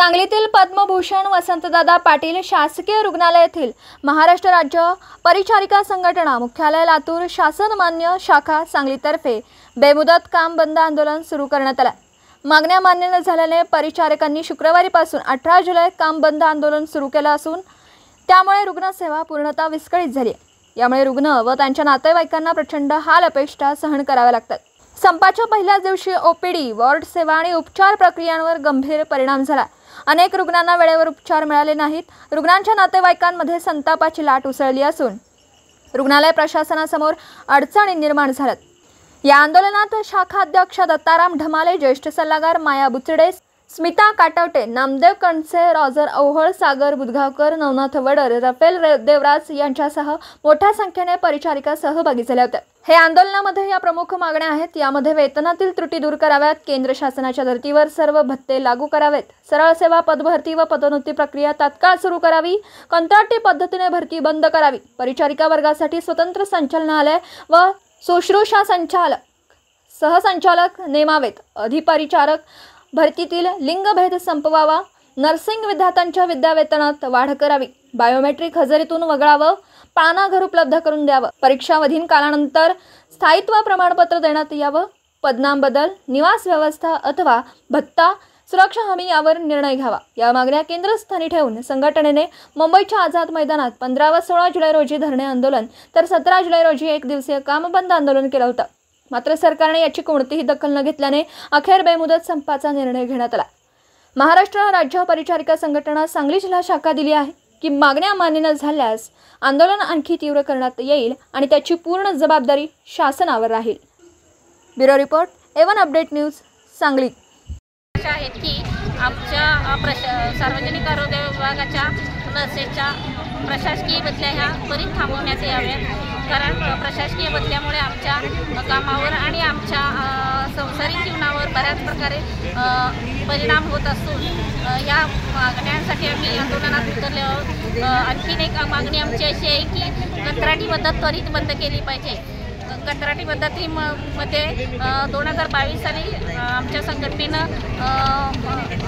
सांगलीतील पद्मभूषण वसंतदादा पाटील शासकीय रुग्णालयातील महाराष्ट्र राज्य परिचारिका संघटना मुख्यालय लातूर शासन मान्य शाखा सांगलीतर्फे बेमुदत काम बंद आंदोलन सुरू करण्यात आले। मागण्या मान्य न झाल्याने परिचारकांनी शुक्रवारीपासून 18 जुलै काम बंद आंदोलन सुरू केले असून त्यामुळे रुग्णसेवा पूर्णतः विस्कळीत झाली। यामुळे रुग्ण व त्यांच्या नातेवाईकांना प्रचंड हाल अपेष्टा सहन कराव्या लागतात। संपाच्या पहिल्याच दिवशी ओपीडी, वॉर्ड सेवा आणि उपचार प्रक्रियांवर गंभीर परिणाम झाला। अनेक रुग्णांना वेळेवर उपचार मिळाले नाहीत। रुग्णांच्या नातेवाईकांमध्ये संतापाची लाट उसळली असून रुग्णालय प्रशासनासमोर अडचणी निर्माण झाल्यात। या आंदोलनात शाखा अध्यक्ष दत्ताराम ढमाले, ज्येष्ठ सल्लागार माया बुचडे, स्मिता काटवटे, नामदेव कणसे, रॉजर ओहळ, सागर बुधगावकर, नवनाथ वडर, रफेल देवराज यांच्यासह मोठ्या संख्येने परिचारिका सहभागी झाल्या होत्या। हे आंदोलनामध्ये या प्रमुख मागण्या आहेत। यामध्ये वेतनातील त्रुटी दूर कराव्यात, केंद्र शासनाच्या धर्तीवर सर्व भत्ते लागू करावेत, सरळ सेवा पदभरती व पदोन्नती प्रक्रिया तात्काळ सुरू करावी, कंत्राटी पद्धतीने भरती बंद करावी, परिचारिका वर्गासाठी स्वतंत्र संचालनालय व शुश्रूषा संचालक, सहसंचालक नेमावेत, अधिपरिचारक भरतीतील लिंगभेद संपवावा, नर्सिंग विद्यार्थ्यांच्या विद्यावेतनात वाढ करावी, बायोमेट्रिक हजेरीतून वगळावं, पाळणा घर उपलब्ध करून द्यावं, परीक्षावधीन कालानंतर स्थायित्व प्रमाणपत्र देण्यात यावं, पदनाम बदल, निवास व्यवस्था अथवा भत्ता, सुरक्षा हमी यावर निर्णय घ्यावा। या मागण्या केंद्रस्थानी ठेवून संघटनेने मुंबईच्या आझाद मैदानात 15 व 16 जुलै रोजी धरणे आंदोलन तर 17 जुलै रोजी एक दिवसीय कामबंद आंदोलन केलं होतं। मात्र सरकारने याची कोणतीही दखल न घेतल्याने अखेर बेमुदत संपाचा निर्णय घेण्यात आला। महाराष्ट्र राज्य परिचारिका संघटना सांगली जिल्हा शाखा दिली आहे की मागण्या मान्य न झाल्यास आंदोलन आणखी तीव्र करण्यात येईल आणि त्याची पूर्ण जबाबदारी शासनावर राहील। Bureau report, A1 update news, Sangli. आहेत की आमच्या सार्वजनिक आरोग्य विभागाच्या नर्सेसच्या प्रशासकीय बदल्या ह्या त्वरित थांबवण्यात याव्यात। कारण प्रशासकीय बदल्यामुळे आमच्या कामावर आणि आमच्या संसारिक जीवनावर बऱ्याच प्रकारे परिणाम होत असून या मागण्यांसाठी आम्ही आंदोलनात उतरले आहोत। आणखीन एक मागणी आमची अशी आहे की कंत्राटी पद्धत त्वरित बंद केली पाहिजे। कंत्राटी पद्धतीमध्ये 2022 साली आमच्या संघटनेनं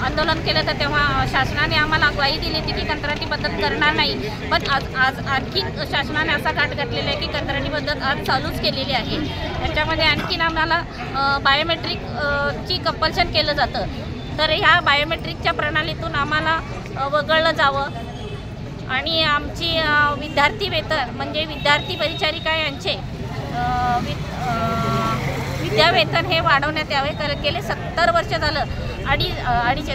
आंदोलन केलं तर तेव्हा शासनाने आम्हाला ग्वाही दिली होती की कंत्राटी पद्धत करणार नाही। पण आज आणखी शासनाने असा काट घातलेला आहे की कंत्राटी पद्धत आज चालूच केलेली आहे। याच्यामध्ये आणखीन आम्हाला बायोमेट्रिकची कंपल्शन केलं जातं। तर ह्या बायोमेट्रिकच्या प्रणालीतून आम्हाला वगळलं जावं आणि आमची विद्यार्थी वेतन म्हणजे विद्यार्थी परिचारिका यांचे विद्यावेतन हे वाढवण्यात यावे। गेले 70 वर्ष झालं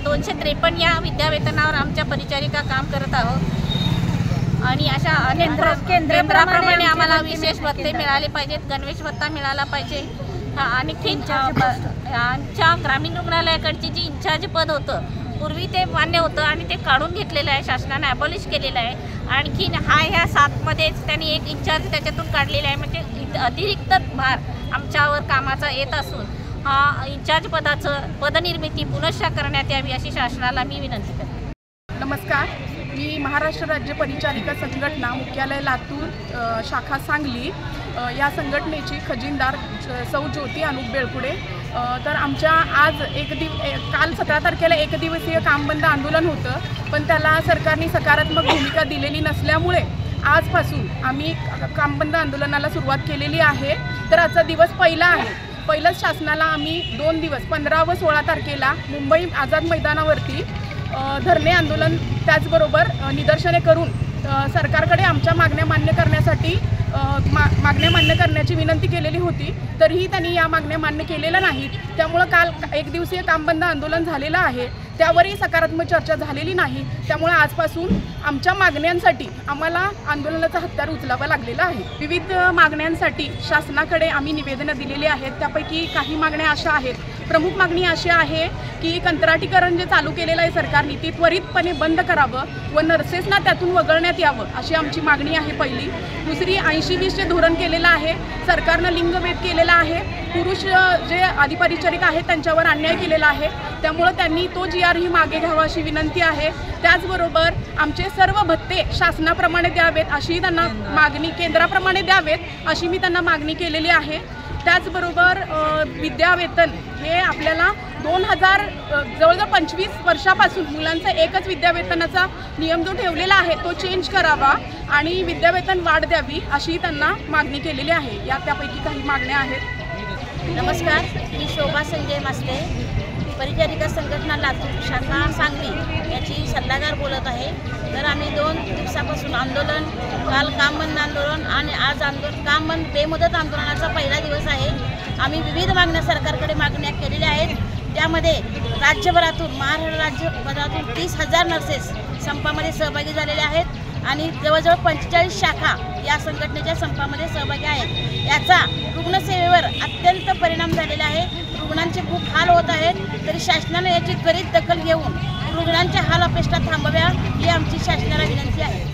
253 या विद्यावेतनावर आमच्या परिचारिका काम करत आहोत आणि अशा अनेक केंद्राप्रमाणे आम्हाला विशेष भत्ते मिळाले पाहिजेत, गणवेश भत्ता मिळाला पाहिजे। आणि आमच्या ग्रामीण रुग्णालयाकडची जी इन्चार्ज पद होतं पूर्वी ते मान्य होतं आणि ते काढून घेतलेलं आहे, शासनाने ॲबॉलिश केलेलं आहे। आणखीन ह्या 7मध्येच त्यांनी एक इन्चार्ज त्याच्यातून काढलेला आहे। म्हणजे अतिरिक्त भार आमच्यावर कामाचा येत असून हा इन्चार्ज पदाचं पदनिर्मिती पुनश्च करण्यात यावी अशी शासनाला मी विनंती करते। नमस्कार, मी महाराष्ट्र राज्य परिचारिका संघटना मुख्यालय लातूर शाखा सांगली या संघटनेची खजिनदार सौ ज्योती अनुप बेळकुडे। तर आमच्या आज काल 17 तारखेला एक दिवसीय कामबंद आंदोलन होतं, पण त्याला सरकारने सकारात्मक भूमिका दिलेली नसल्यामुळे आजपासून आम्ही कामबंद आंदोलनाला सुरुवात केलेली आहे। तर आजचा दिवस पहिला आहे। पहिलंच शासनाला आम्ही 2 दिवस 15 व 16 तारखेला मुंबई आझाद मैदानावरती धरणे आंदोलन त्याचबरोबर निदर्शने करून सरकारकडे आमच्या मागण्या मान्य करण्यासाठी मागण्या मान्य करण्याची विनंती केलेली होती। तरीही त्यांनी या मागण्या मान्य केलेल्या नाहीत। त्यामुळं काल एक दिवसीय कामबंद आंदोलन झालेलं आहे, त्यावरही सकारात्मक चर्चा झालेली नाही। त्यामुळे आजपासून आमच्या मागण्यांसाठी आम्हाला आंदोलनाचा हत्यार उचलावा लागलेला आहे। विविध मागण्यांसाठी शासनाकडे आम्ही निवेदनं दिलेली आहेत। त्यापैकी काही मागण्या अशा आहेत। प्रमुख मागणी अशी आहे की कंत्राटीकरण जे चालू केलेलं आहे सरकारने ती त्वरितपणे बंद करावं व नर्सेसना त्यातून वगळण्यात यावं अशी आमची मागणी आहे पहिली। दुसरी 80-20 धोरण केलेलं आहे, सरकारनं लिंगभेद केलेला आहे, पुरुष जे अधिपरिचारिका आहेत त्यांच्यावर अन्याय केलेला आहे। त्यामुळं त्यांनी तो GR ही मागे घ्यावा अशी विनंती आहे। त्याचबरोबर आमचे सर्व भत्ते शासनाप्रमाणे द्यावेत अशी त्यांना मागणी, केंद्राप्रमाणे द्यावेत अशी मी त्यांना मागणी केलेली आहे। त्याचबरोबर विद्यावेतन हे आपल्याला 2000 जवळजवळ 25 वर्षापासून मुलांचा एकच विद्यावेतनाचा नियम जो ठेवलेला आहे तो चेंज करावा आणि विद्यावेतन वाढ द्यावी अशी त्यांना मागणी केलेली आहे. त्यापैकी काही मागण्या आहेत. नमस्कार, मी शोभा संजय मास्ते, परिचारिका संघटना लातूर शाखा सांगली याची सल्लागार बोलत आहे. तर आम्ही 2 दिवसापासून आंदोलन, काल काम बंद आंदोलन आणि आज काम बंद बेमुदत आंदोलनाचा पहिला दिवस आहे. आम्ही विविध मागण्या सरकारकडे मागण्या केलेल्या आहेत. त्यामध्ये राज्यभरातून महाराष्ट्र राज्यभरातून 30,000 नर्सेस संपामध्ये सहभागी झालेले आहेत आणि जवळजवळ 45 शाखा या संघटनेच्या संपामध्ये सहभागी आहेत. याचा रुग्णसेवेवर अत्यंत परिणाम झालेला आहे. रुग्णांचे खूप हाल होत आहेत. तरी शासनाने याची त्वरित दखल घेऊन रुग्णांच्या हाल अपेष्टा थांबव्या ही आमची शासनाला विनंती आहे.